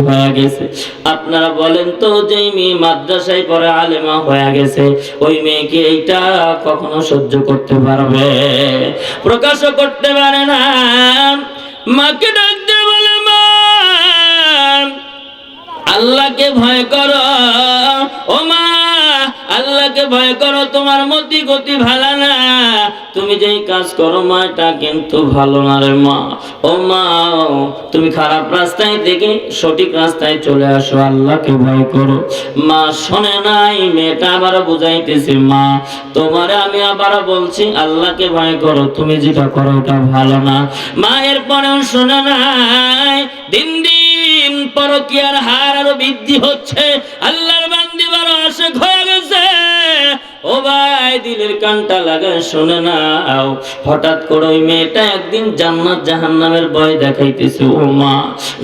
হয়ে গেছে। আপনারা বলেন তো, যে মেয়ে মাদ্রাসায় পড়ে আলেমা হয়ে গেছে, ওই মেয়েকে এইটা কখনো সহ্য করতে পারবে? প্রকাশও করতে পারে না। মাকে ডাকতে বলে, মা আল্লাহকে ভয় করো, ও মা আল্লাহকে ভয় করো, তোমার মতি গতি ভালো না, তুমি যেই কাজ করো মা এটা কিন্তু ভালো না রে মা। ও মা তুমি খারাপ রাস্তায় থেকে সঠিক রাস্তায় চলে আসো, আল্লাহকে ভয় করো। মা শোনে নাই, মেয়েটা আবার বুঝাইতেছে, মা তোমারে আমি আবার বলছি আল্লাহকে ভয় করো, তুমি যেটা করো ওটা ভালো না। মা এরপরেও শোনে নাই। দিন দিন পরকীয়ার হার আরো বৃদ্ধি হচ্ছে, আল্লাহর বান্দি বড় আশেক হয়ে গেছে। ও ভাই দিলের কানটা লাগায় শুনে নাও, হঠাৎ করে ওই মেয়েটা একদিন জান্নাত জাহান্নামের ভয় দেখাইতেছে। ও মা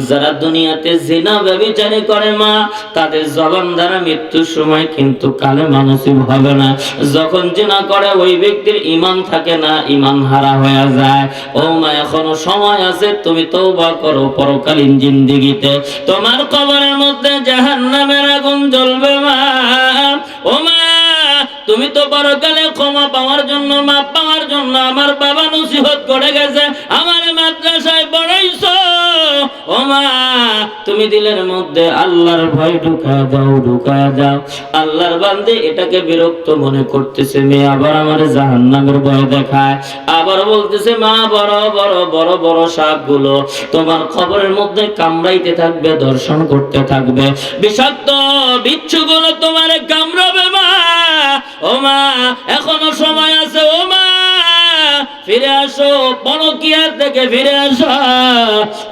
যারা দুনিয়াতে জিনা ব্যভিচারী করে মা, তাদের জবান দ্বারা মৃত্যুর সময় কিন্তু কালেমা নসিব হবে না। যখন জিনা করে ওই ব্যক্তির ঈমান থাকে না, ঈমান হারা হয়ে যায়। ও মা এখনো সময় আছে, তুমি তওবা করো, পরকালীন জিন্দেগিতে তোমার কবরের মধ্যে জাহান্নামের আগুন জ্বলবে মা। ও মা তুমি তো পরকালে ক্ষমা পাওয়ার জন্য, মাপ পাওয়ার জন্য আমার বাবা নসিহত করে গেছে, আমার মাদ্রাসায় পড়াইছো। ও মা তুমি দিলের মধ্যে আল্লাহর ভয় ঢুকায় দাও, ঢুকায় দাও। আল্লাহর বান্দে এটাকে বিরক্ত মনে করতেছে, মেয়ে আবার আমার জাহান্নামের ভয় দেখায়, আবার বলতেছে মা বড় বড় বড় বড় সাপগুলো তোমার খবরের মধ্যে কামড়াইতে থাকবে, দর্শন করতে থাকবে, বিষাক্ত বিচ্ছুগুলো তোমারে কামড়াবে মা। ও মা এখনো সময় আছে, ও মা ফিরে আসো, পরকীয়ার থেকে ফিরে আসো।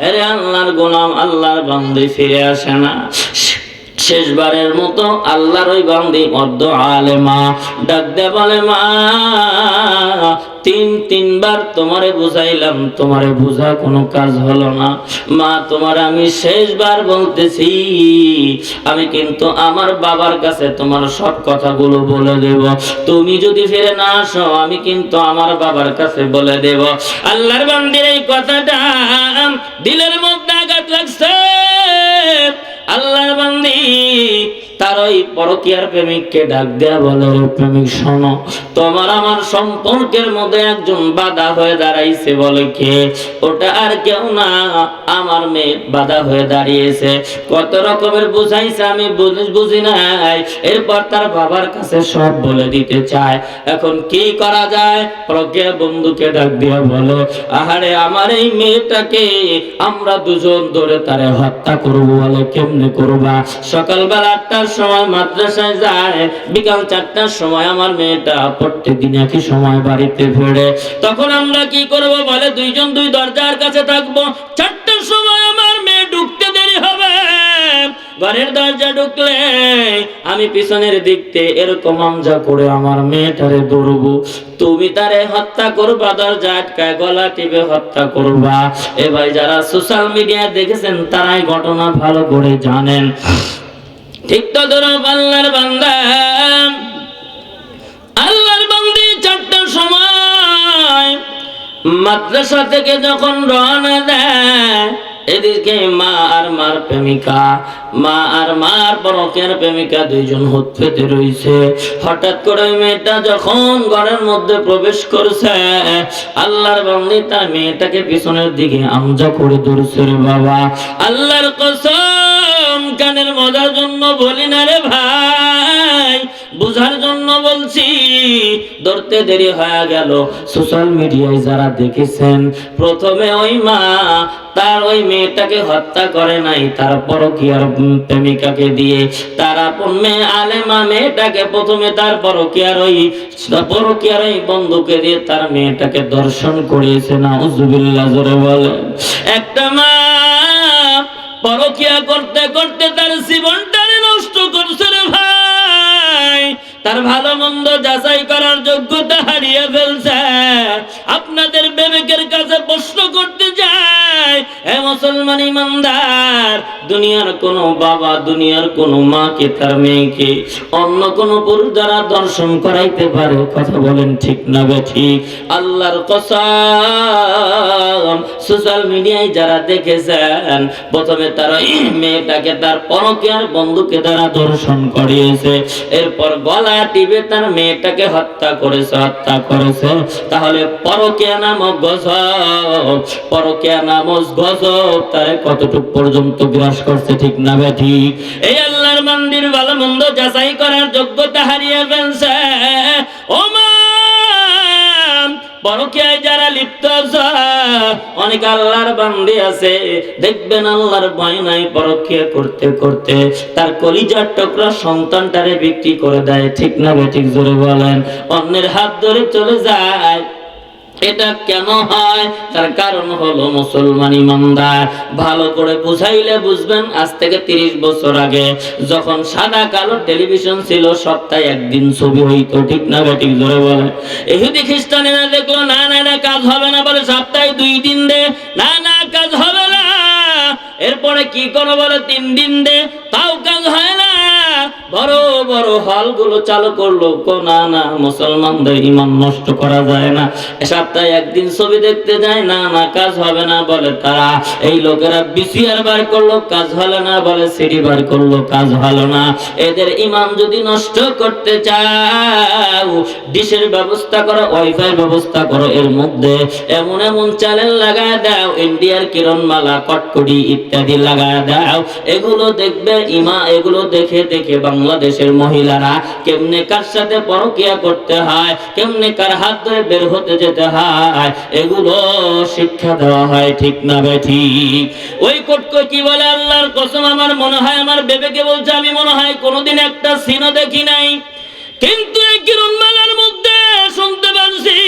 আরে আল্লাহর গোলাম, আল্লাহর বান্দী ফিরে আসে না। শেষবারের মতো আল্লাহর ওই বান্দি অর্ধ আলেমা ডাক দে বলে, মা তিনবার তোমারে বুঝাইলাম, তোমারে বুঝা কোনো কাজ হলো না। মা তোমার আমি শেষবার বলতেছি, আমি কিন্তু আমার বাবার কাছে তোমার সব কথাগুলো বলে দেব, তুমি যদি ফিরে না আসো আমি কিন্তু আমার বাবার কাছে বলে দেব। আল্লাহর বান্দির এই কথাটা দিলের মধ্যে আঘাত লাগছে। আল্লাহর বান্দি তার ওই পরকীয়ার প্রেমিককে ডাক দেয়া বলে, প্রেমিক শোনো, তোমার আমার সম্পর্কের মধ্যে একজন বাধা হয়ে দাঁড়াইছে। বলে কে? ওটা আর কেউ না, আমার মেয়ে বাধা হয়ে দাঁড়িয়েছে। কত রকমের বুঝাইছে, আমি বুঝি নাই। এরপর তার বাবার কাছে সব বলে দিতে চায়। এখন কি করা যায়? পরকীয়া বন্ধুকে ডাক দিয়া বলে, আহারে আমার এই মেয়েটাকে আমরা দুজন ধরে তারে হত্যা করবো। বলে কেমনে করবা? সকালবেলা 8টার সময় মাদ্রাসায় যায়, বিকাল 4টার সময় আমার মেয়েটা প্রত্যেকদিন একই সময় বাড়িতে ফেরে। তখন আমরা কি করব? বলে দুইজন দুই দরজার কাছে থাকবো। 4টার সময় আমার মেয়ে ঢুকতে দেরি হবে, ঘরের দরজা ঢুকলে আমি পিছনের দিক থেকে এরকম আমজা করে আমার মেয়েটারে ধরবো, তুমি তারে হত্যা করবা, দরজা আটকায় গলা টিপে হত্যা করবা। এ ভাই যারা সোশ্যাল মিডিয়া দেখেছেন তারাই ঘটনা ভালো করে জানেন। ঠিক তো ধরো আল্লাহর বান্দা, আল্লাহর বান্দি 4টার সময় মাদ্রাসা থেকে যখন রওনা দেয়, এদিকে মা আর মার প্রেমিকা, মা আর মার পরকীয়ার প্রেমিকা দুইজন হুত পেতে রইছে। হঠাৎ করে মেয়েটা যখন ঘরের মধ্যে প্রবেশ করছে, আল্লাহর বান্দি তার মেয়েটাকে পিছনের দিকে আমজা করে ধরছে। রে বাবা, আল্লাহর কসম কানের মজার জন্য বলি না রে ভাই, বুঝার জন্য বলছি। ধরতে দেরি হয়ে গেল। সোশ্যাল মিডিয়ায় যারা দেখেছেন, প্রথমে ওই মা তার ওই মেয়েটাকে হত্যা করে নাই, তার পরকীয়ার প্রেমিকাকে দিয়ে, তার আপন মেয়ে আলেমা মেয়েটাকে প্রথমে তার পরকীয়ার ওই বন্ধুকে দিয়ে তার মেয়েটাকে দর্শন করিয়েছে। নাউজুবিল্লাহ, জোরে বলেন। একটা মা পরকীয়া করতে করতে তার জীবনটারে নষ্ট করছে রে ভাই, তার ভালো মন্দ যাচাই করার যোগ্যতা হারিয়ে ফেলছে। আপনাদের বিবেকের কাছে প্রশ্ন করতে চাই, নাই। এ মুসলমান ইমানদার, দুনিয়ার কোনো বাবা, দুনিয়ার কোনো মাকে তার মেয়েকে অন্য কোনো পুরুষ দ্বারা দর্শন করাইতে পারে? কথা বলেন ঠিক না বেঠিক? আল্লাহর কসম, সোশ্যাল মিডিয়ায় যারা দেখেছেন, প্রথমে তারা মেয়েটাকে তার পরকীয়ার বন্ধুকে দ্বারা দর্শন করিয়েছে, এরপর গলা টিপে তার মেয়েটাকে হত্যা করেছে। তাহলে পরকীয়া নামক গজব, পরকীয়া নামক গজব তারে কতটুকু পর্যন্ত গ্রাস করছে? ঠিক না বেঠিক? এই আল্লাহর বান্দির ভালো মন্দ যাচাই করার যোগ্যতা হারিয়ে ফেলছে। ও মা, পরকীয়ায় যারা লিপ্ত আছে, অনেক আল্লাহর বান্দি আছে, দেখবেন আল্লাহর ভয় নাই, পরকীয়া করতে করতে তার কলিজার টুকরা সন্তানটারে বিক্রি করে দেয়। ঠিক না বেঠিক? জোরে বলেন। অন্যের হাত ধরে চলে যায়। এটা কেন হয়? তার কারণ হলো মুসলমান ইমানদার, ভালো করে বুঝাইলে বুঝবেন। আজ থেকে 30 বছর আগে যখন সাদা কালো টেলিভিশন ছিল, সপ্তাহে একদিন ছবি হইতো। ঠিক না বেঠিক? জোরে বলে। ইহুদি খ্রিস্টানেরা দেখলো না না না কাজ হবে না, বলে সপ্তাহে 2 দিন দে। না না কাজ হবে না। এরপরে কি করো বলে 3 দিন দে, তাও কাজ হয় না। বড় বড় হলগুলো চালু করলো। না না, মুসলমানদের ঈমান নষ্ট করা যায় না, সপ্তাহে একদিন ছবি দেখতে যায়। না না কাজ হবে না বলে তারা। এই লোকেরা ভিসিআর বার করলো, কাজ হলো না, বলে সিডি বার করলো, কাজ হলো না। এদের ঈমান যদি নষ্ট করতে চাও, ডিশের ব্যবস্থা করো, ওয়াইফাই ব্যবস্থা করো, এর মধ্যে এমন এমন চ্যানেল লাগায় দাও, ইন্ডিয়ার কিরণমালা, কটকটি ইত্যাদি লাগায় দাও। এগুলো দেখবে এগুলো দেখে দেখে বাংলাদেশের মহিলারা কেমনে কার সাথে পরকীয়া করতে হয়, কেমনে কার হাত ধরে বের হতে যেতে হয়, এগুলো শিক্ষা দেওয়া হয়। ঠিক না বেঠিক? ওই কটকো কি বলে, আল্লাহর কসম আমার মনে হয়, আমার বিবেকে বলছে, আমি মনে হয় কোনোদিন একটা সিনও দেখি নাই, কিন্তু এই কিরণমালার মধ্যে শুনতে পাচ্ছি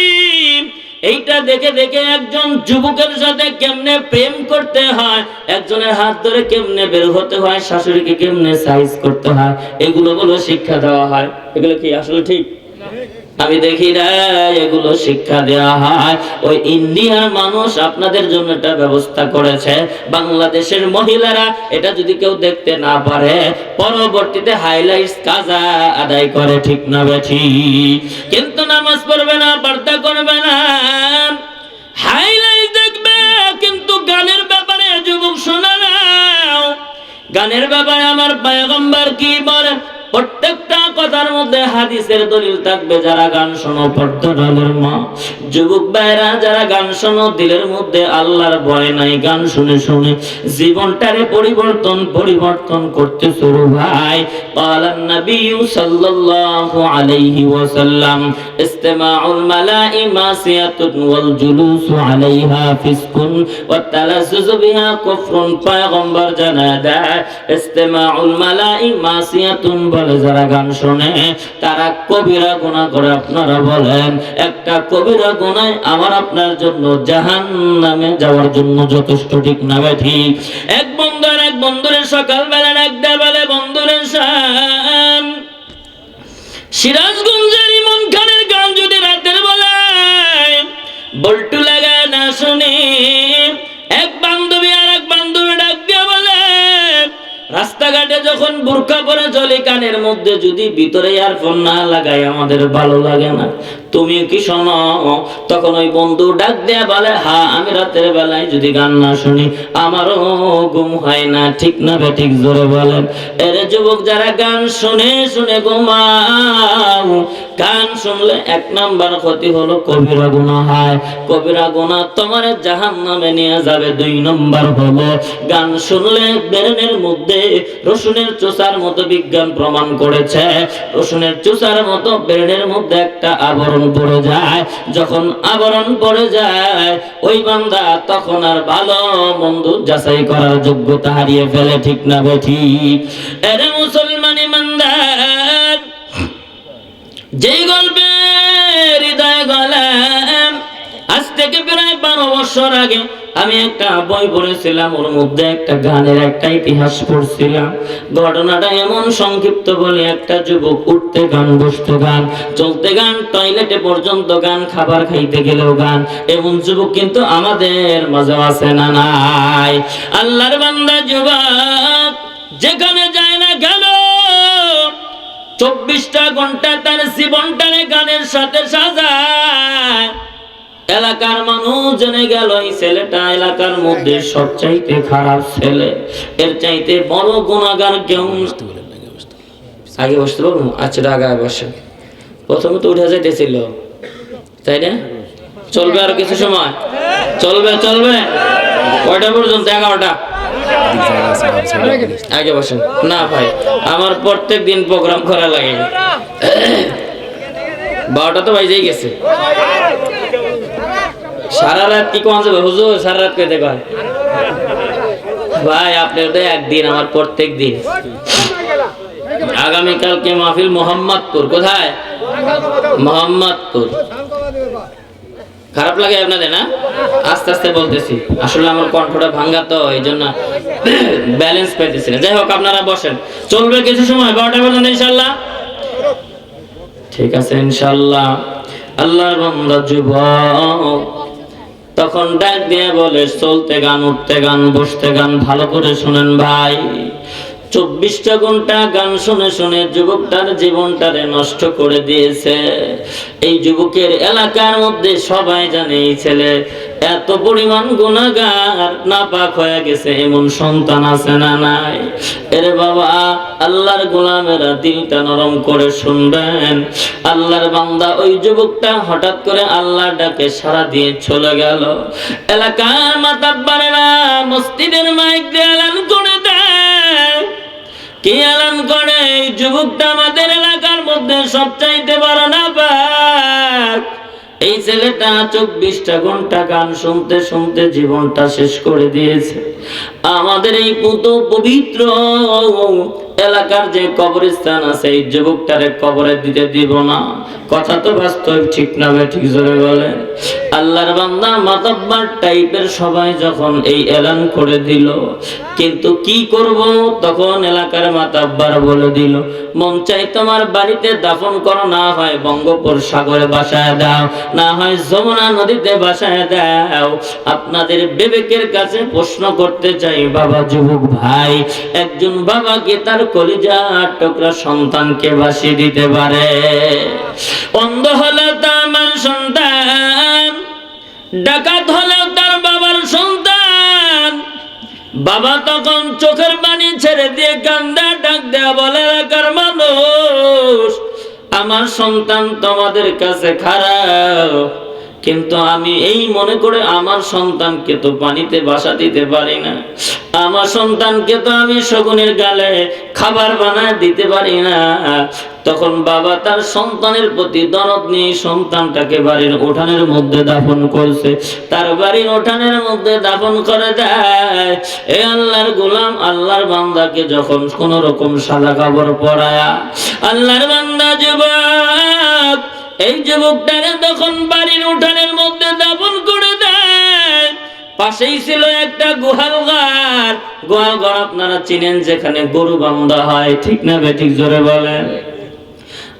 এইটা দেখে দেখে একজন যুবকের সাথে কেমনে প্রেম করতে হয়, একজনের হাত ধরে কেমনে বের হতে হয়, শাশুড়িকে কেমনে সাইজ করতে হয়, এগুলো শিক্ষা দেওয়া হয়। এগুলো কি আসলে ঠিক? আমি দেখি না এগুলো শিক্ষা দেওয়া হয়। ওই ইন্ডিয়ার মানুষ আপনাদের জন্য একটা ব্যবস্থা করেছে। বাংলাদেশের মহিলারা এটা যদি কেউ দেখতে না পারে, পরবর্তীতে হাইলাইটস কাজা আদায় করে। ঠিক না বেঠিক? কিন্তু নামাজ পড়বে না, পর্দা করবে না, হাইলাইট দেখবে। কিন্তু গানের ব্যাপারে যুবক শোনা নাও, গানের ব্যাপারে আমার পয়গম্বর কি বলেন? প্রত্যেকটা কথার মধ্যে হাদিসের দলিল থাকবে। যারা গান শোনো, পর্দার মা, যুবক ভাইরা যারা গান শোনো, দিলের মধ্যে আল্লাহর ভয় নাই, গান শুনে শুনে জীবনটারে পরিবর্তন করতে শুরু ভাই। ক্বালান নবী সাল্লাল্লাহু আলাইহি ওয়াসাল্লাম, ইসতিমাউল মালাই মাসিয়াতুন ওয়াল জুলুসু আলাইহা ফিসকুন ওয়া তালাজ্জুজু বিহা কুফরুন। পয়গম্বর জানায় দেয়, ইসতিমাউল মালাই মাসিয়াতুন, যারা গান শোনে তারা কবিরা গুনাহ করে। আপনারা বলেন, একটা কবিরা গুনাহ আমার আপনার জন্য জাহান্নামে যাওয়ার জন্য যথেষ্ট। ঠিক না ঠিক? এক বন্ধুরে সকালবেলা ডাকতে বলে, বন্ধুরে শান, সিরাজগঞ্জের ইমন খানের গান যদি রাতের বেলায় বল্টু লাগায় না শুনি, এক বান্ধবী আর এক বান্ধবী ডাক দিয়ে বলে, রাস্তাঘাটে যখন বোরকা পরে চলে, কানের মধ্যে যদি ভিতরে ইয়ারফোন না লাগাই আমাদের ভালো লাগে না। তুমি কি শোনো? তখন ওই বন্ধু ডাক দেয়া বলে, হ্যাঁ, আমি রাতের বেলায় যদি গান না শুনি আমারও ঘুম হয় না। ঠিক না বেঠিক? জোরে বলেন। এর যুবক যারা গান শুনে শুনে ঘুমাও, গান শুনলে 1 নাম্বার ক্ষতি হলো কবিরা গুনাহ হয়। কবিরা গুনাহ তোমার জাহান্নামে নিয়ে যাবে। 2 নাম্বার হলো, গান শুনলে ব্রেনের মধ্যে রসুনের চোষার মতো, বিজ্ঞান প্রমাণ করেছে, রসুনের চোষার মতো ব্রেনের মধ্যে একটা আবরণ পড়ে যায়। যখন আবরণ পড়ে যায়, ওই বান্দা তখন আর ভালো মন্দ যাচাই করার যোগ্যতা হারিয়ে ফেলে। ঠিক না বেঠিক? এরে মুসলমান ইমানদার, যেই গল্পে হৃদয় গলাম আজ থেকে প্রায় 15 বছর আগে আমি একটা বই পড়েছিলাম, ওর মধ্যে একটা গানের একটা ইতিহাস পড়ছিলাম। ঘটনাটা এমন সংক্ষিপ্ত বলে, একটা যুবক উঠতে গান, বসতে গান, চলতে গান, টয়লেটে পর্যন্ত গান, খাবার খাইতে গেলেও গান। এমন যুবক কিন্তু আমাদের মাঝে আছে না নাই? আল্লাহর বান্দা যুবক যেখানে যায় না কেন 24টা ঘন্টা তার জীবনটারে গানের সাথে সাজায়। এলাকার মানুষ জেনে গেল এই ছেলেটা এলাকার মধ্যে সবচাইতে খারাপ ছেলে, এর চাইতে বড় গুনাহগার কেউ। আগে বসতে পারবো? আচ্ছা আগে বসে। প্রথমে তো উঠে যাইতেছিল, তাই না? চলবে আর কিছু সময়? চলবে চলবে। কয়টা পর্যন্ত? 11টা। আগে বসেন। না ভাই, আমার প্রত্যেক দিন প্রোগ্রাম করা লাগে। 12টা তো বাজেই গেছে। সারা রাত কি কোন যাবে হুজুর? সারা রাত কে দেখো ভাই, আপনার তো একদিন, আমার প্রত্যেক দিন। আগামীকালকে মাহফিল মোহাম্মদপুর। কোথায়? মোহাম্মদপুর। খারাপ লাগে আপনাদের না? আস্তে আস্তে বলতেছি, আসলে আমার কণ্ঠটা ভাঙ্গা তো, এই জন্য ব্যালেন্স পাইতেছি না। যাই হোক, আপনারা বসেন, চলবে কিছু সময়, 12টা পর্যন্ত ইনশাল্লাহ। ঠিক আছে ইনশাল্লাহ। আল্লাহর বান্দা যুবক তখন ডাক দিয়ে বলে, চলতে গান, উঠতে গান, বসতে গান। ভালো করে শুনেন ভাই, 24টা ঘন্টা গান শুনে শুনে যুবকটার জীবনটারে নষ্ট করে দিয়েছে। এই যুবকের এলাকার মধ্যে সবাই জানে এই ছেলে এত পরিমাণ গুনাহগার, নাপাক হয়ে গেছে। এমন সন্তান আছে না নাই? এরে বাবা, আল্লাহর গোলামেরা দিলটা নরম করে শুনবেন। আল্লাহর বান্দা ওই যুবকটা হঠাৎ করে আল্লাহর ডাকে সাড়া দিয়ে চলে গেল। এলাকার মাতাব্বারেরা মসজিদের মাইক দিয়ে এলান করে দেয়। কি এলান করে? এই যুবকটা আমাদের এলাকার মধ্যে সবচাইতে বড় নাপাক। এই ছেলেটা 24টা ঘন্টা গান শুনতে শুনতে জীবনটা শেষ করে দিয়েছে। আমাদের এই পুত পবিত্র এলাকার যে কবরস্থান আছে, এই যুবকটারে কবরে দিতে দিব না। কথা তো বাস্তব, ঠিক না? ঠিক জোরে বলে। আল্লাহর বান্দা মাতাব্বার টাইপের সবাই যখন এই এলান করে দিল, কিন্তু কি করব? তখন এলাকার মাতাব্বার বলে দিল, মন চাই তোমার বাড়িতে দাফন করো, না হয় বঙ্গোপসাগরে বাসায় দাও, না হয় যমুনা নদীতে বাসায় দাও। আপনাদের বিবেকের কাছে প্রশ্ন করতে চাই বাবা যুবক ভাই, একজন বাবাকে তার কলিজার টুকরা সন্তানকে ভাসিয়ে দিতে পারে? অন্ধ হলে তো আমার সন্তান, ডাকাত হলেও তার বাবার সন্তান। বাবা তখন চোখের পানি ছেড়ে দিয়ে কান্দা, ডাক দেয়া বলে, এলাকার মানুষ, আমার সন্তান তোমাদের কাছে খারাপ, কিন্তু আমি এই মনে করে আমার সন্তানকে তো পানিতে বাসা দিতে পারি না, আমার সন্তানকে তো আমি শগুনের গালে খাবার বানায় দিতে পারি না। তখন বাবা তার সন্তানের প্রতি দরদ নিয়ে সন্তানটাকে বাড়ির উঠানের মধ্যে দাফন করছে। তার বাড়ির উঠানের মধ্যে দাফন করে দেয়। এ আল্লাহর গোলাম, আল্লাহর বান্দাকে যখন কোন রকম সাদা কাপড় পরায়া আল্লাহর বান্দা যুবক, এই যুবকটারে তখন বাড়ির উঠানের মধ্যে দাফন করে দেয়। পাশেই ছিল একটা গোয়াল ঘর। গোয়াল ঘর আপনারা চিনেন, যেখানে গরু বান্ধা হয়, ঠিক না বেঠিক জোরে বলেন?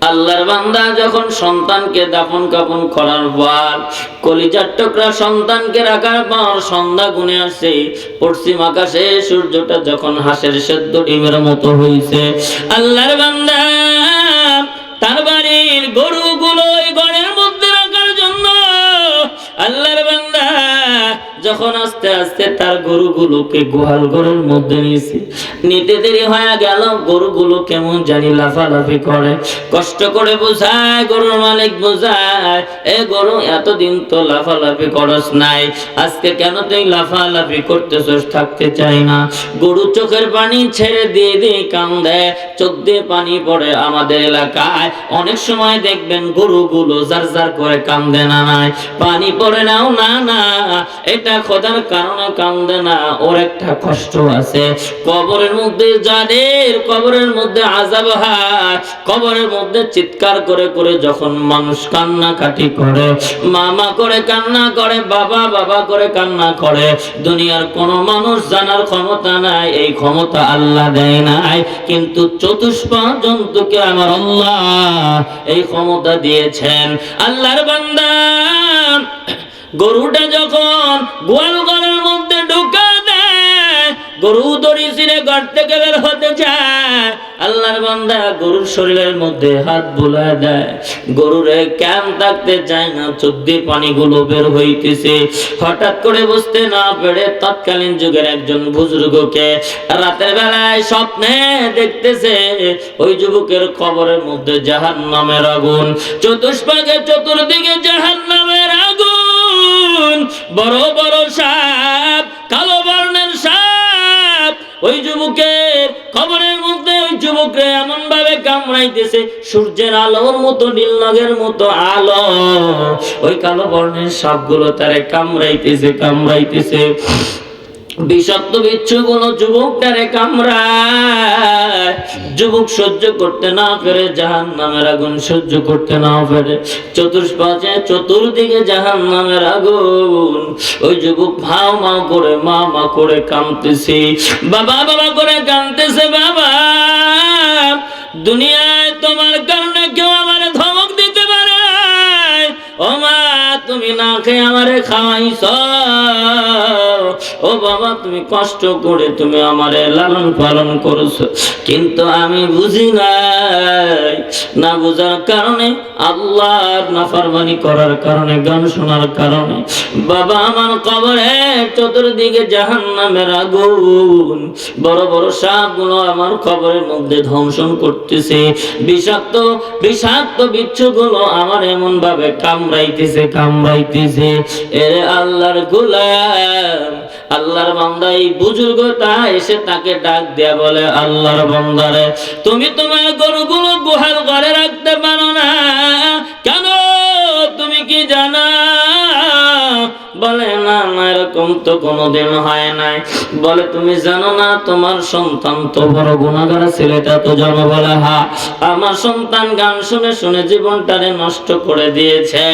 আল্লাহর বান্দা যখন সন্তানকে দাফন কাফন করার পর, কলিজার টুকরা সন্তানকে রাখার পর সন্ধ্যা গুনে আসে, পশ্চিম আকাশে সূর্যটা যখন হাঁসের সেদ্ধ ডিমের মতো হয়েছে, আল্লাহর বান্দা তার বাড়ির গরুগুলো ওই ঘরের মধ্যে রাখার জন্য আল্লাহর বান্দা যখন আস্তে আস্তে তার গরুগুলোকে গোয়াল ঘরের মধ্যে নিতে দেরি হয়ে গেল। গরুগুলো কেমন জানি লাফালাফি করে, কষ্ট করে বোঝায়, গরুর মালিক বোঝায়, এ গরু এতদিন তো লাফালাফি করস নাই, আজকে কেন তুই লাফালাফি করতেছস? থাকতে চাই না। গরু চোখের পানি ছেড়ে দিয়ে দিয়ে কান্দে, চোখ দিয়ে পানি পড়ে। আমাদের এলাকায় অনেক সময় দেখবেন গরুগুলো জার জার করে কান্দে, না নাই পানি পড়ে নাও, না না, এটা খোদার কারণে কান্দে না, ওর একটা কষ্ট আছে। কবরের মধ্যে যাদের কবরের মধ্যে আযাব হয়, কবরের মধ্যে চিৎকার করে করে যখন মানুষ কান্নাকাটি করে, মামা করে কান্না করে, বাবা বাবা করে কান্না করে, দুনিয়ার কোনো মানুষ জানার ক্ষমতা নাই, এই ক্ষমতা আল্লাহ দেয় নাই, কিন্তু চতুষ্পদ জন্তুকে আমার আল্লাহ এই ক্ষমতা দিয়েছেন। আল্লাহর বান্দা গরুটা যখন গোয়াল ঘরের মধ্যে ঢুকা দেয়, গরু দড়ি ছিঁড়ে ঘর থেকে বের হতে চায়, আল্লাহর বান্দা গরুর শরীরের মধ্যে হাত বুলায় দেয়, গরুরে কেন থাকতে চায় না, চোখ দিয়ে পানিগুলো বের হইতেছে। হঠাৎ করে বুঝতে না পেরে তৎকালীন যুগের একজন বুজুর্গকে রাতের বেলায় স্বপ্নে দেখতেছে ওই যুবকের কবরের মধ্যে জাহান্নামের আগুন, চতুষ্পাকে চতুর্দিকে জাহান্নামের আগুন, বড় বড় সাপ, কালো বর্ণের সাপ ওই যুবকের কবরের মধ্যে ওই যুবককে এমন ভাবে কামড়াইতেছে, সূর্যের আলোর মতো নীলনগের মতো আলো ওই কালো বর্ণের সাপগুলো তারে কামড়াইতেছে কামড়াইতেছে। বিষাক্ত বিচ্ছুগুলো যুবকটারে কামড়ায়, যুবক সহ্য করতে না পেরে জাহান্নামের আগুন সহ্য করতে না পেরে চতুষ্পাশে চতুর্দিকে জাহান্নামের আগুন, ওই যুবক ভাও মাও করে মা মা করে কাঁদতেছে, বাবা বাবা করে কাঁদতেছে। বাবা, দুনিয়ায় তোমার কারণে কেউ আমারে ধমক দিতে পারে, ও মা তুমি না খেয়ে আমারে খাওয়াইছো, ও বাবা তুমি কষ্ট করে তুমি আমারে লালন পালন করেছো, কিন্তু আমি বুঝি নাই, না বুঝার কারণে, আল্লাহর নাফরমানি করার কারণে, গান শোনার কারণে বাবা আমার কবরে চতুর্দিকে জাহান্নামের আগুন, বড় বড় সাপগুলো আমার কবরের মধ্যে ধ্বংসন করতেছে, বিষাক্ত বিষাক্ত বিচ্ছুগুলো আমার এমন ভাবে কামড়াইতেছে কামড়াইতেছে। এরে আল্লাহর গোলাম, আল্লাহর বান্দা এই বুজুর্গটা এসে তাকে ডাক দেয়া বলে, আল্লাহর বান্দারে তুমি তোমার গরুগুলো গুহাল ঘরে রাখতে পারো না কেন, তুমি কি জানা? বলে না না এরকম তো কোনোদিন হয় নাই। বলে তুমি জানো না তোমার সন্তান তো বড় গুনাহগার, ছেলেটা তো জানো? বলে হ্যাঁ, আমার সন্তান গান শুনে শুনে জীবনটারে নষ্ট করে দিয়েছে।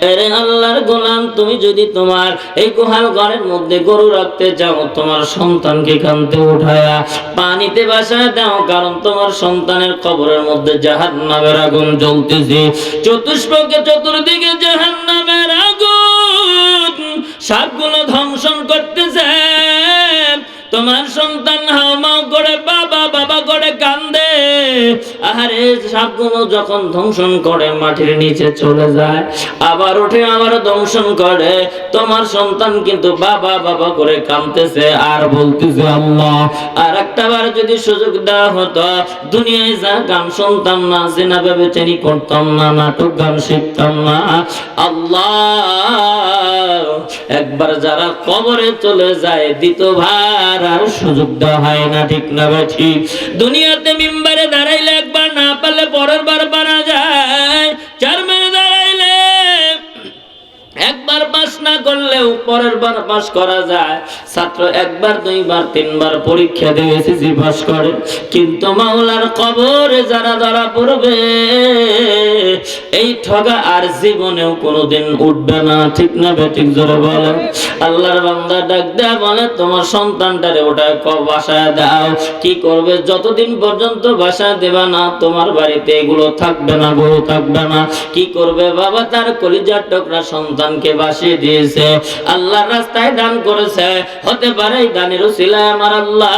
এরে আল্লাহর গোলাম, তুমি যদি তোমার এই গুহাল ঘরের মধ্যে গরু রাখতে যাও, তোমার সন্তানকে কানতে উঠায়া পানিতে ভাসায় দাও, কারণ তোমার সন্তানের কবরের মধ্যে জাহান্নামের আগুন জ্বলতেছে, চতুষ্পকে চতুর্দিকে জাহান্নামের আগুন সাপগুলো ধ্বংসন করতেছে। তোমার সন্তান হাওমাও করে বাবা বাবা করে কান্দে, আরে সাপগুলো যখন ধ্বংসন করে মাটির নিচে চলে যায়, আবার উঠে আবার ধ্বংসন করে, তোমার সন্তান কিন্তু বাবা বাবা করে কাঁদতেছে আর বলতেছে আল্লাহ আর একটা বার যদি সুযোগ দেওয়া হতো, দুনিয়ায় যা গান শুনতাম না, জিনা বেবেচারি করতাম না, নাটক গান শিখতাম না, আল্লাহ একবার যারা কবরে চলে যায় দ্বিতীয়বার আর সুযোগ দেওয়া হয় না, ঠিক না ঠিক? দুনিয়াতে মিম্বারে দাঁড়াইলে একবার না পারলে পরের বার পারা যায়, চেয়ারম্যানে দাঁড়াইলে একবার পাস না করলেও পরের বার পাস করা যায়, ছাত্র একবার দুইবার তিনবার পরীক্ষা দিয়ে এসএসসি পাস করে, কিন্তু মাওলার কবরে যারা ধরা পড়বে এই ঠগা আর জীবনেও কোনোদিন উঠবে না, ঠিক না বেঠিক? জোরে বলেন। আল্লাহর বান্দা ডাক দেয়া বলে তোমার সন্তানটারে ওটায় বাসায় দাও। কি করবে? যতদিন পর্যন্ত বাসায় দেবা না তোমার বাড়িতে এগুলো থাকবে না, গরু থাকবে না। কি করবে? বাবা তার কলিজার টুকরা সন্তানকে বাসিয়ে দিয়েছে, আল্লাহর রাস্তায় দান করেছে, হতে পারে এই দানের উসিলায় আমার আল্লাহ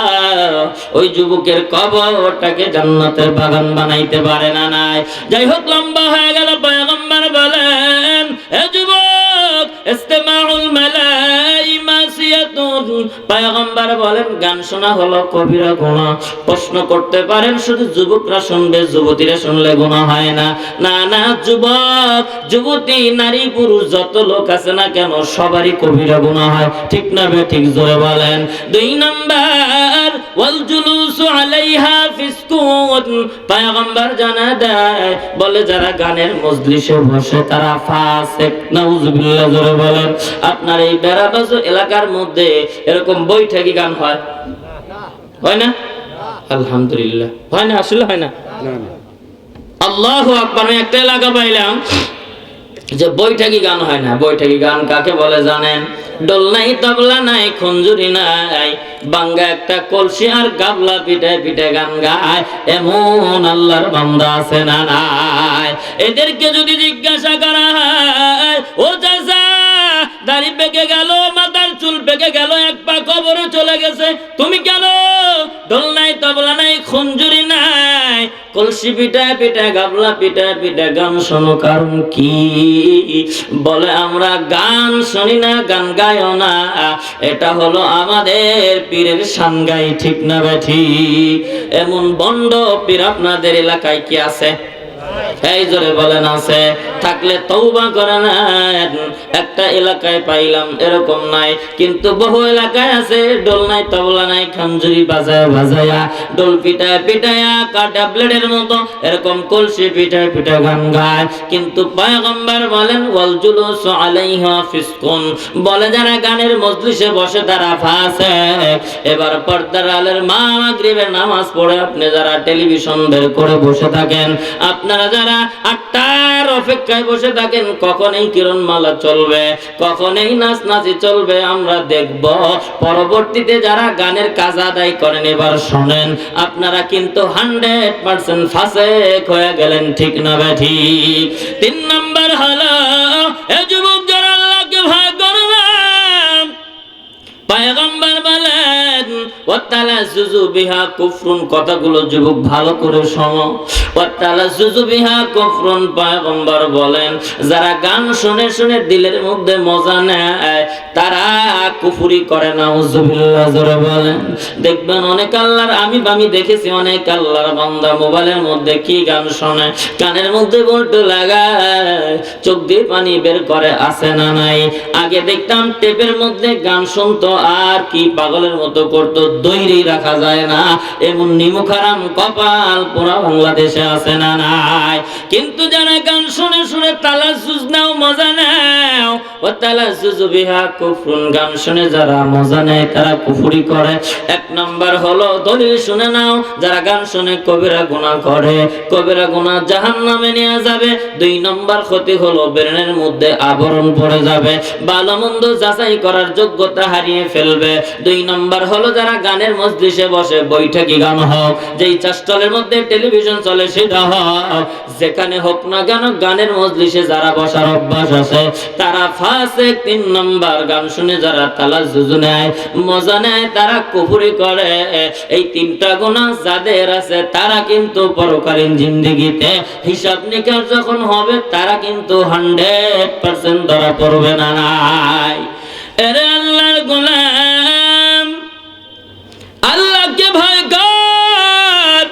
ওই যুবকের কবরটাকে জান্নাতের বাগান বানাইতে পারে না নাই। যাই হোক, লম্বা হয়ে গেল। পয়গম্বর বলেন, হে যুবক, ইস্তিমাউল মালাই মাসিয়াতুন। পয়গম্বর বলেন গান শোনা হলো কবিরা গুনাহ। প্রশ্ন করতে পারেন শুধু যুবকরা শুনবে, যুবতীরা শুনলে গুনাহ হয় না? না না, যুবক যুবতী নারী পুরুষ যত লোক আছে না কেন সবারই কবিরা গুনাহ হয়, ঠিক না বে ঠিক? জোরে বলেন। 2 নাম্বার, ওয়াল জুলুসু আলাইহা ফি ফিসকুন, পয়গম্বর জানা দেয় বলে যারা গানের মজলিসে বসে তারা ফাসিক। নাউজুবিল্লাহ, জোরে বলেন। আপনার এই বেড়াবাজু এলাকার মধ্যে এরকম বৈঠকি গান হয়? হয় না? আলহামদুলিল্লাহ, হয় না? আসলে হয় না? আল্লাহু আকবার। আমি একটা এলাকা পাইলাম যে বৈঠকি গান হয় না। বৈঠকি গান কাকে বলে জানেন? ডোল নাই, তবলা নাই, খঞ্জুরি নাই, বাঙ্গা একটা কলসি আর গাবলা পিটায় পিটায় গান গায়, এমন আল্লাহর বান্দা আছে না নাই? এদেরকে যদি জিজ্ঞাসা করা হয়, ও চাচা দাড়ি পেকে গেল, মাথার চুল পেকে গেল, এক পা কবরে চলে গেছে, তুমি কেন ডোল নাই, তবলা নাই, খঞ্জুরি নাই, কলসি পিটায় পিটায় গাবলা পিটায় পিটায় গান শোনো, কারণ কি? বলে আমরা গান শুনি না, গান গায়ও না, এটা হলো আমাদের পীরের সানগাই। ঠিক না বেঠি? এমন বন্ড পীর আপনাদের এলাকায় কি আছে? এই জোরে বলেন আছে? থাকলে তওবা করে নেন। একটা এলাকায় পাইলাম এরকম নাই, কিন্তু বহু এলাকায় আছে ডোল নাই, তবলা নাই, খঞ্জুরি বাজায় বাজায়া, ডোল পিটায় পিটায়া কাটা ব্লেডের মতো এরকম কলসি পিটায় পিটায় গান গায়। কিন্তু পয়গম্বর বলেন ওয়াল জুলুসু আলাইহা ফিসকুন, বলে যারা গানের মজলিসে বসে তারা ফাসিক। এবার পর্দার আলের মা মাগরিবের নামাজ পড়ে আপনি যারা টেলিভিশন বের করে বসে থাকেন, আপনারা যারা আটটার অপেক্ষায় বসে থাকেন কখন এই কিরণমালা চলবে, কখন এই নাচ নাচি চলবে, আমরা দেখব। পরবর্তীতে যারা গানের কাজ আদায় করেন, এবার শোনেন, আপনারা কিন্তু 100% ফাসিক হয়ে গেলেন। ঠিক না ঠিক? 3 নাম্বার হলো এ যুবক যারা আল্লাহকে ভয় করবে, পয়গম্বর বলেন ওয়াতালাজ্জুজু বিহা কুফরুন, কথাগুলো যুবক ভালো করে শোনো। ওয়াতালাজ্জুজু বিহা কুফরুন, পয়গম্বর বলেন যারা গান শুনে শুনে দিলের মধ্যে মজা নেয় তারা কুফরি করে। নাউজুবিল্লাহ, জোরে বলেন। দেখবেন অনেক আল্লাহর আমি দেখেছি অনেক আল্লাহর বান্দা মোবাইলের মধ্যে কি গান শোনে, কানের মধ্যে বলতে লাগায়, চোখ দিয়ে পানি বের করে, আছে না নাই? আগে দেখতাম টেপের মধ্যে গান শুনতো আর কি পাগলের মতো করতো, দৈরি রাখা যায় না, এমন নিমুখারাম কপাল পুরা বাংলাদেশে আছে না নাই? কিন্তু যারা গান শুনে শুনে তালাজ্জুজ নাও, মজা নাও, ও তালাজ্জুজু বিহা কুফরুন, গান শুনে যারা মজা নেয় তারা কুফরি করে। 1 নাম্বার হলো দলিল শুনে নাও, যারা গান শুনে কবিরা গুনাহ করে, কবিরা গুনাহ জাহান্নামে নিয়ে যাবে। 2 নাম্বার ক্ষতি হলো ব্রেনের মধ্যে আবরণ পড়ে যাবে, ভালো মন্দ যাচাই করার যোগ্যতা হারিয়ে ফেলবে। 2 নাম্বার হলো যারা গানের মজলিসে বসে, বৈঠকি গান হোক, যেই চাষটলের মধ্যে টেলিভিশন চলে সেটা হোক, যেখানে হোক না কেন গানের মজলিসে যারা বসার অভ্যাস আছে তারা ফাসিক। 3 নাম্বার গান শুনে যারা তালাজ্জুজ নেয়, মজা নেয়, তারা কুফরি করে। এই 3টা গুনাহ যাদের আছে তারা কিন্তু পরকালীন জিন্দেগিতে হিসাব নিকাশ যখন হবে তারা কিন্তু 100% ধরা পড়বে না নাই? এরে আল্লাহর গোলাম, আল্লাহকে ভয় কর।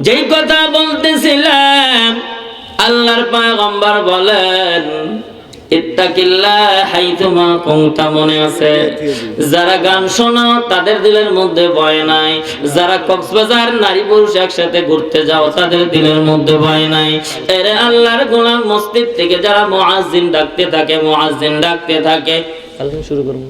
যেই কথা বলতেছিলাম, আল্লাহর পয়গম্বর বলেন ইত্তাকিল্লাহ হাইথুমা কুনতা, মনে আছে? যারা গান শোনো তাদের দিলের মধ্যে ভয় নাই, যারা কক্সবাজার নারী পুরুষ একসাথে ঘুরতে যাও তাদের দিলের মধ্যে ভয় নাই। এরে আল্লাহর গোলাম, মসজিদ থেকে যারা মুয়াজ্জিন ডাকতে থাকে, মুয়াজ্জিন ডাকতে থাকে, শুরু করুন।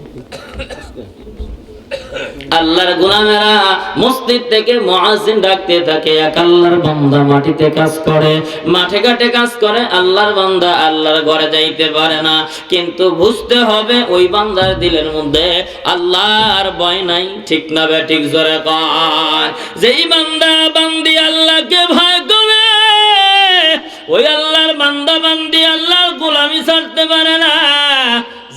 আল্লাহর গোলামেরা মসজিদ থেকে মুয়াজ্জিন ডাকতে থাকে, এক আল্লাহর বান্দা মাটিতে কাজ করে, মাঠে ঘাটে কাজ করে, আল্লাহর বান্দা আল্লাহর ঘরে যাইতে পারে না। কিন্তু বুঝতে হবে ওই বান্দার দিলের মধ্যে আল্লাহর ভয় নাই। ঠিক না বেঠিক? জোরে কয়। যেই বান্দা বান্দি আল্লাহকে ভয় করে, ওই আল্লাহর বান্দা বান্দি আল্লাহর গোলামি ছাড়তে পারে না।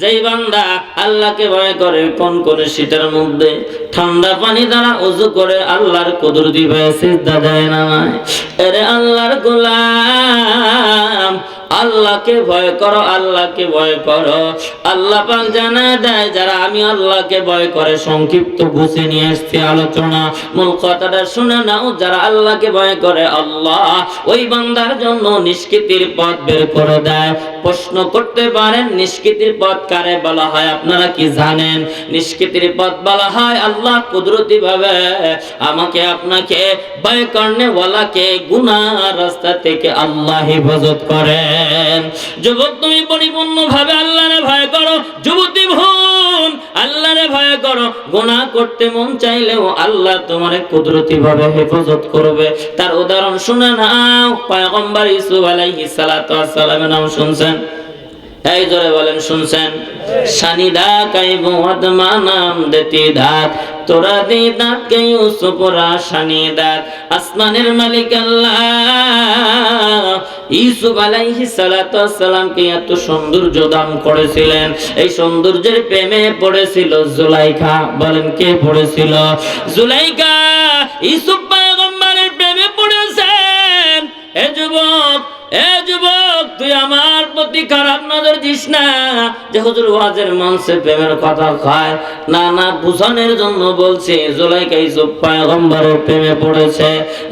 যেই বান্দা আল্লাহকে ভয় করে, কোন করে শীতের মধ্যে ঠান্ডা পানি দ্বারা ওযু করে, আল্লাহর কুদরতি ভয়ে সিজদা দেয় না। এরে আল্লাহর গোলাম, আল্লাহকে ভয় করো, আল্লাহকে ভয় করো। আল্লাহ পাক জানা দেয় যারা আমি আল্লাহকে ভয় করে, সংক্ষিপ্ত গুছে নিয়ে আসছে আলোচনা, মূল কথাটা শুনে নাও। যারা আল্লাহকে ভয় করে আল্লাহ ওই বান্দার জন্য নিষ্কৃতির পথ বের করে দেয়। প্রশ্ন করতে পারেন নিষ্কৃতির পথ কারে বলা হয়? আপনারা কি জানেন? নিষ্কৃতির পথ বলা হয় আল্লাহ কুদরতি ভাবে আমাকে আপনাকে ভয় করনে ওয়ালাকে গুনাহ রাস্তা থেকে আল্লাহ হেফাজত করেন। যুবক তুমি পরিপূর্ণ ভাবে আল্লাহরে ভয় করো, যুবতী বোন আল্লাহরে ভয় করো। গুনাহ করতে মন চাইলেও আল্লাহ তোমারে কুদরতি ভাবে হেফাজত করবে। তার উদাহরণ শুনে নাও, পয়গম্বর ইউসুফ আলাইহিস সালাতু ওয়াস সালামের নাম শুনছেন? এই জোরে বলেন শুনছেন? শানিদা কাইবু আদমানাম দেতি দাত তোরা দি দাত কে ইউসুফরা শানিদাত। আসমানের মালিক আল্লাহ ইউসুফ আলাইহিস সালাতু ওয়াস সালামকে এত সৌন্দর্য দান করেছিলেন। এই সৌন্দর্যের প্রেমে পড়েছিল জুলাইখা। বলেন কে পড়েছিল? জুলাইখা ইউসুফ পয়গম্বরের প্রেমে পড়েছেন। এ যুবক, এ যুবক, তুই আমার প্রতি খারাপ নজর দিস না যে হুজুর ওয়াজের মঞ্চে প্রেমের কথা কয়। না না, বুঝানোর জন্য বলছি। জুলাইখা ইউসুফ পয়গম্বরের প্রেমে পড়েছে।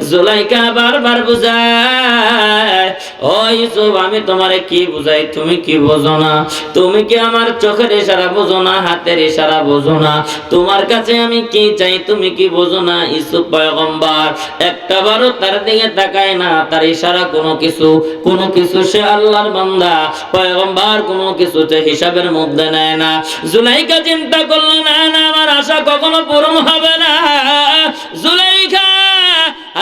জুলাইখা বারবার বুঝায়, ও ইউসুফ আমি তোমারে কি বুঝাই, তুমি কি বোঝো না? তুমি কি আমার চোখের ইশারা বোঝো না, হাতের ইশারা বোঝো না? তোমার কাছে আমি কি চাই তুমি কি বোঝো না? ইউসুফ পয়গম্বর একটাবারও তার দিকে তাকায় না। তার ইশারা কোনো কিছু সে আল্লাহর বান্দা পয়গম্বর কোনো কিছুতে হিসাবের মধ্যে নেয় না। জুলাইখা চিন্তা করলো না না, আমার আশা কখনো পূরণ হবে না। জুলাইখা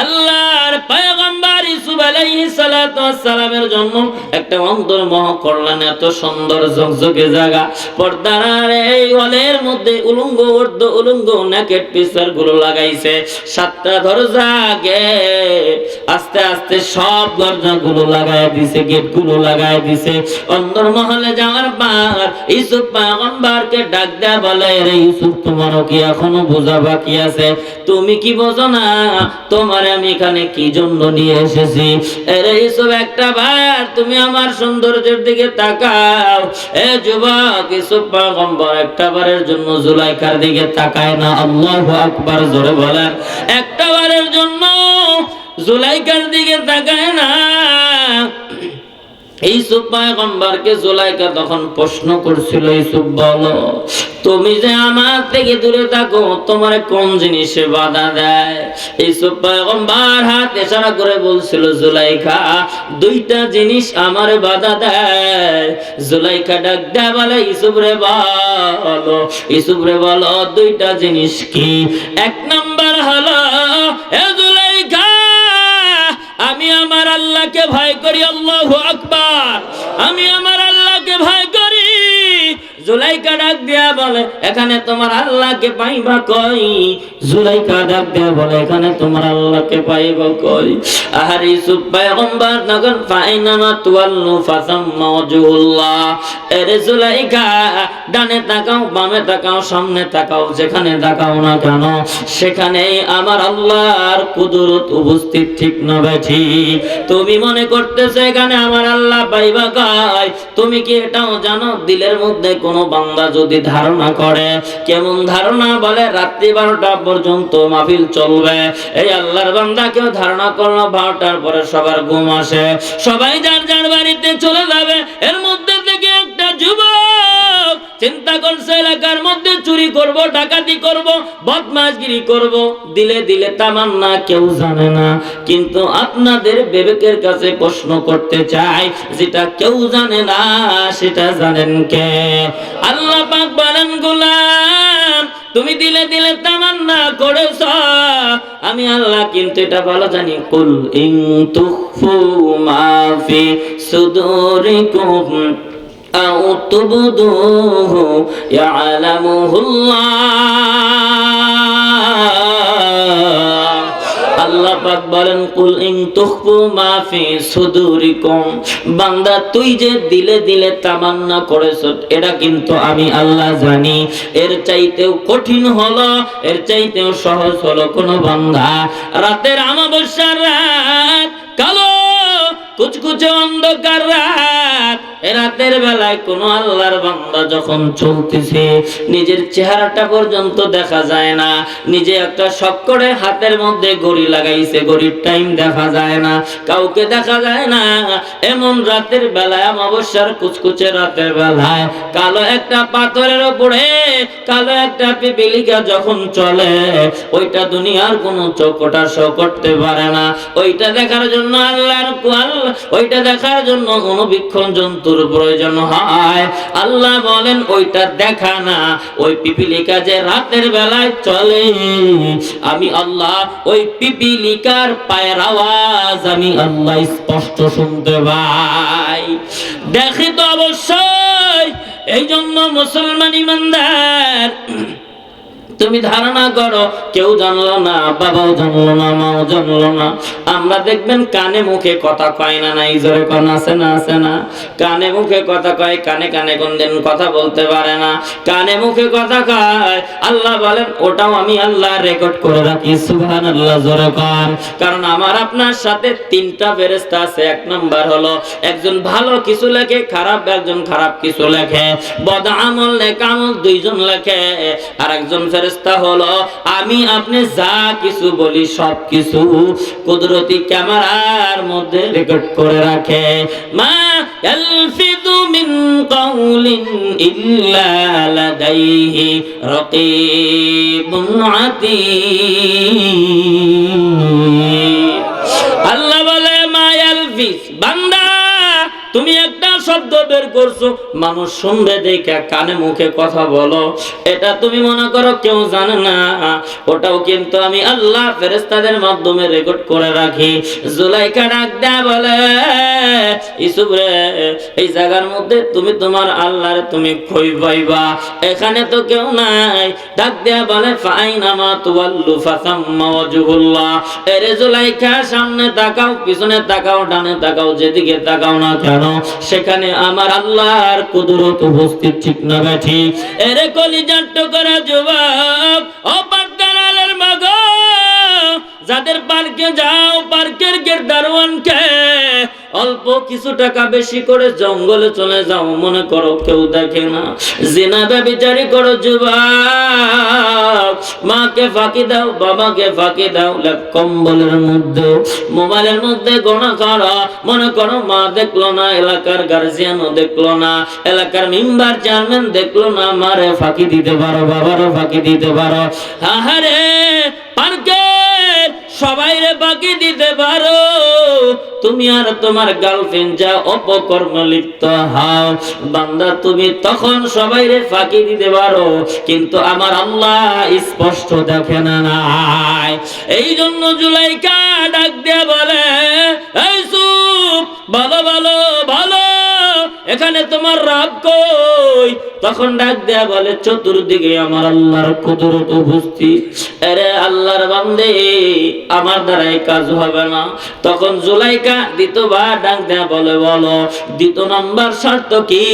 আল্লাহর পয়গম্বর ইউসুফ আলাইহিস সালাতু ওয়াস সালামের জন্য একটা অন্তর্মোহ করলেন। এত সুন্দর ঝকঝকে জায়গা, পর্দার এই ওয়ালের মধ্যে উলঙ্গ অর্ধ উলঙ্গ নেকেট পিসার গুলো লাগাইছে। 7টা দরজা গেট, আস্তে আস্তে সব দরজা গুলো লাগায় দিছে, গেট গুলো লাগায় দিছে। অন্তর্মহলে যাওয়ার পর ইউসুফ পয়গম্বরকে ডাক দেয়া বলে, রে ইউসুফ তোমারও কি এখনো বোঝা বাকি আছে? তুমি কি বোঝো না তোমারে আমি এখানে কি জন্য নিয়ে এসেছি? রে ইউসুফ একটা বার তুমি আমার সৌন্দর্যের দিকে তাকাও। এ যুবক, ইউসুফ পয়গম্বর একটা বারের জন্য জুলাইখার দিকে তাকায় না। আল্লাহু আকবার, জোরে বলেন। একটা বারের জন্য জুলাইখার দিকে তাকায় না। ইউসুফ পয়গম্বরকে জুলাইখা তখন প্রশ্ন করছিল, ইউসুফ বলো তুমি যে আমার থেকে দূরে থাকো তোমার কোন জিনিসে বাধা দেয়? ইউসুফ পয়গম্বর হাত ইশারা করে বলছিল, জুলাইখা দুইটা জিনিস আমার বাধা দেয়। জুলাইখা ডাক দেয়া বলে, ইউসুফ রে বলো, ইউসুফ রে বলো দুইটা জিনিস কি? এক নাম্বার হলো, এ জুলাইখা আমি আমার আল্লাহকে ভয় করি। আল্লাহু আকবার, আমি আমার আল্লাহকে ভয় করি। জুলাইখা ডাক দিয়া বলে, এখানে তোমার আল্লাহকে পাইবা কই? জুলাইখা ডাক দিয়া বলে, এখানে তোমার আল্লাহকে পাইবা কই? আর ইউসুফ পয়গম্বর নগর ফাইনামা তুয়াল্লু ফাসাম্মা ওয়াজহুল্লাহ। এরে জুলাইখা ডানে তাকাও, বামে তাকাও, সামনে তাকাও, যেখানে তাকাও না কেন সেখানেই আমার আল্লাহর কুদরত উপস্থিত। ঠিক না ঠিক? তুমি মনে করতেছো এখানে আমার আল্লাহ পাইবা কই? তুমি কি এটাও জানো দিলের মধ্যে কোন বান্দা যদি ধারণা করে, কেমন ধারণা? বলে রাত্রি 12টা পর্যন্ত মাহফিল চলবে। এই আল্লাহর বান্দা কেউ ধারণা করলো 12টার পরে সবার ঘুম আসে, সবাই যার যার বাড়িতে চলে যাবে। এর মধ্যে থেকে একটা যুবক চিন্তা করছে এলাকার মধ্যে চুরি করব, ডাকাতি করব, বদমাশগিরি করব। দিলে দিলে তামান্না, কেউ জানে না। কিন্তু আপনাদের বিবেকের কাছে প্রশ্ন করতে চাই, যেটা কেউ জানে না সেটা জানেন কে? আল্লাহ পাক বলেন, গোলাম তুমি দিলে দিলে তামান্না করেছ, আমি আল্লাহ কিন্তু এটা ভালো জানি। কুল ইন তুখফু মা ফি সুদুরিকুম আও তুবদুহু ইয়ালামুহুল্লাহ। আল্লাহ পাক বলেন, কুল ইন তুখফু মা ফি সুদুরিকুম, বান্দা তুই যে দিলে দিলে তামান্না করেছ এটা কিন্তু আমি আল্লাহ জানি। এর চাইতেও কঠিন হলো, এর চাইতেও সহজ হলো, কোন বান্দা রাতের অমাবস্যার রাত কালো কুচকুচে অন্ধকার রাত, এ রাতের বেলায় কোন আল্লাহর বান্দা যখন চলতেছে নিজের চেহারাটা পর্যন্ত দেখা যায় না, নিজে একটা শখ করে হাতের মধ্যে ঘড়ি লাগাইছে, ঘড়ির টাইম দেখা যায় না, কাউকে দেখা যায় না, এমন রাতের বেলায়, অমাবস্যার কুচকুচে রাতের বেলায় কালো একটা পাথরের উপরে কালো একটা পিপিলিকা যখন চলে, ওইটা দুনিয়ার কোনো চৌকটা শো করতে পারে না। ওইটা দেখার জন্য ওইটা দেখার জন্য অনুবীক্ষণ যন্ত্রের প্রয়োজন হয়। আল্লাহ বলেন ওইটা দেখা না, ওই পিপিলিকা যে রাতের বেলায় চলে, আমি আল্লাহ ওই পিপিলিকার পায়ের আওয়াজ আমি আল্লাহ স্পষ্ট শুনতে পাই। দেখি তো অবশ্যই। এই জন্য মুসলমান ইমানদার, তুমি ধারণা করো কেউ জানলো না, বাবাও জানলো না, মাও জানলো না, আমরা দেখবেন কানে মুখে কথা কয় না, নাই জোরে কোন আছে না, আছে না? কানে মুখে কথা কয়, কানে কানে কোনদিন কথা বলতে পারে না, কানে মুখে কথা কয়। আল্লাহ বলেন ওটাও আমি আল্লাহ রেকর্ড করে রাখি। সুবহানাল্লাহ, জোরে কোন। কারণ আমার আপনার সাথে তিনটা ফেরেশতা আছে। এক নাম্বার হলো একজন ভালো কিছু লেখে, একজন খারাপ কিছু লেখে, বদ আমল নেক আমল দুইজন লেখে, আর একজন ফেরেশতা হলো আমি আপনি যা কিছু বলি সব কিছু কুদরতি ক্যামেরার মধ্যে রেকর্ড করে রাখে। মা ইয়ালফিযু মিন কাউলিন ইল্লা লাদাইহি রাকীবুন আতীদ। আল্লাহ বলে মা ইয়ালফিজ, বান্দা তুমি একটা শব্দ বের করছো, মানুষ শুনবে দেখে কানে মুখে কথা বলো, এটা তুমি মনে করো কেউ জানে না, ওটাও কিন্তু আমি আল্লাহ ফেরেশতাদের মাধ্যমে রেকর্ড করে রাখি। জুলাইখা ডাক দেয়া বলে ইউসুফ রে, এই জায়গার মধ্যে তুমি তোমার আল্লাহর তুমি কই পাইবা? এখানে তো কেউ নাই। ডাক দেয়া বলে ফাইনামা তুওয়াল্লু ফাসাম্মা ওয়াজহুল্লাহ। এরে জুলাইখা, সামনে তাকাও, পিছনে তাকাও, ডানে তাকাও, যেদিকে তাকাও না কেন সেখানে আমার আল্লাহর কুদরত উপস্থিত, ঠিক না ঠিক? এরে কলিজার টুকরা যুবক, ও পার্দারালের মাগো, যাদের পার্কে যাও, পার্কের গেট দারোয়ানকে অল্প কিছু টাকা বেশি করে জঙ্গলে চলে যাও, মনে করো কেউ দেখে না, জিনা ব্যভিচারী করো যুবক, মাকে ফাঁকি দাও, বাবাকে ফাঁকি দাও, কম্বলের মধ্যে মোবাইলের মধ্যে গোনা করো, মনে করো মা দেখলো না, এলাকার গার্জিয়ানও দেখলো না, এলাকার মেম্বার চেয়ারম্যান দেখলো না, মারে ফাঁকি দিতে পারো, বাবারও ফাঁকি দিতে পারো, আহারে পার্কের সবাইরে ফাঁকি দিতে পারো, তুমি আর তোমার গার্লফ্রেন্ড যা অপকর্ম লিপ্ত হও, বান্দা তুমি তখন সবাইরে ফাঁকি দিতে পারো, কিন্তু আমার আল্লাহ স্পষ্ট দেখে না নাই। এই জন্য জুলাইখা ডাক দিয়ে বলে এই চুপ, ভালো ভালো ভালো, এখানে তোমার রাব কই? তখন ডাক দেয়া বলে চতুর্দিকে আমার আল্লাহর কুদরত উপস্থিত। আরে আল্লাহর বান্দে, আমার দ্বারা এই কাজ হবে না। তখন জুলাইখা দ্বিতীয়বার ডাক দেয়া বলে বলো দ্বিতীয় নাম্বার শর্ত কি?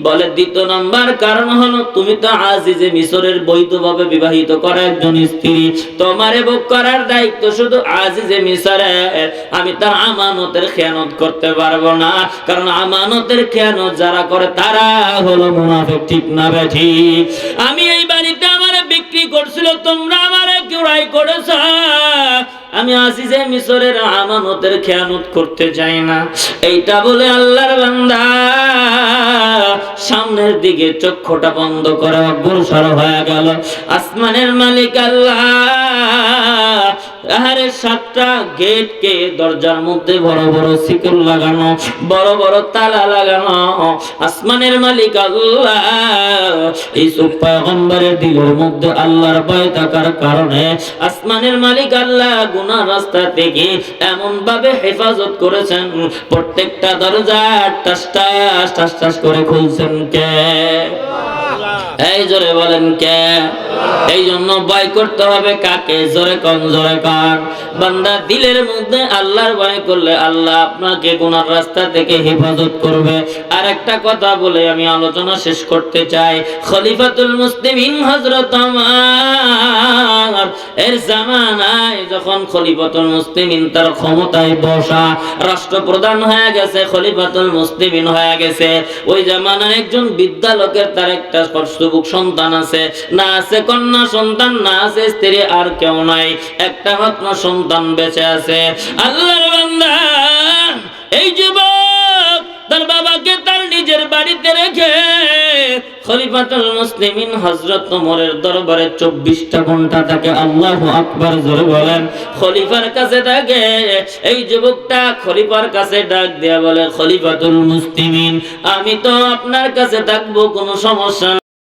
বলে দ্বিতীয় নাম্বার কারণ হলো তুমি তো আজিজে মিশরের বৈধভাবে বিবাহিত করা একজন স্ত্রী, তোমারে ভোগ করার দায়িত্ব শুধু আজিজে মিশরের। আমি তার আমানতের খেয়ানত করতে পারবো না, কারণ আমানতের খেয়ানত যারা করে তারা হলো মুনাফিক, ঠিক না ঠিক? আমি এই বাড়িতে আমারে বিক্রি করছিল, তোমরা আমারে ক্রয় করেছ, আমি আজিজে মিশরের আমানতের খেয়ানত করতে চাই না। এইটা বলে আল্লাহর বান্দা সামনের দিকে চক্ষুটা বন্ধ করে অগ্রসর হয়ে গেল। আসমানের মালিক আল্লাহ, আহারে 7টা গেটকে দরজার মধ্যে বড় বড় শিকল লাগানো, বড় বড় তালা লাগানো। আসমানের মালিক আল্লাহ ইউসুফ পয়গম্বরের দিলের মধ্যে আল্লাহর ভয় থাকার কারণে আসমানের মালিক আল্লাহ গুনাহ রাস্তা থেকে এমন ভাবে হেফাজত করেছেন, প্রত্যেকটা দরজা টাস টাস টাস টাস করে খুলছেন কে? এই জোরে বলেন কে? এই জন্য ভয় করতে হবে কাকে? জোরে কোন, জোরে কান। বান্দা দিলের মধ্যে আল্লাহর ভয় করলে আল্লাহ আপনাকে গুনার রাস্তা থেকে হেফাজত করবে। আর একটা কথা বলে আমি আলোচনা শেষ করতে চাই। খলিফাতুল মুসলিমিন হযরত ওমর এর জামানায় যখন খলিফাতুল মুসলিমিন তার ক্ষমতায় বসা, রাষ্ট্রপ্রধান হয়ে গেছে, খলিফাতুল মুসলিমিন হয়ে গেছে, ওই জামানার একজন বৃদ্ধা লোকের তার একটা যুবক সন্তান আছে, না আছে কন্যা সন্তান, না আছে স্ত্রী, আর কেউ নাই, একটা মাত্র সন্তান বেঁচে আছে। আল্লাহর বান্দা এই যুবক তার বাবাকে তার নিজের বাড়িতে রেখে খলিফাতুল মুসলিমিন হযরত ওমরের দরবারে 24টা ঘন্টা থাকে। আল্লাহু আকবার, জোরে বলেন। খলিফার কাছে থাকে। এই যুবকটা খলিফার কাছে ডাক দেয়া বলে, খলিফাতুল মুসলিমিন, আমি তো আপনার কাছে থাকবো, কোনো সমস্যা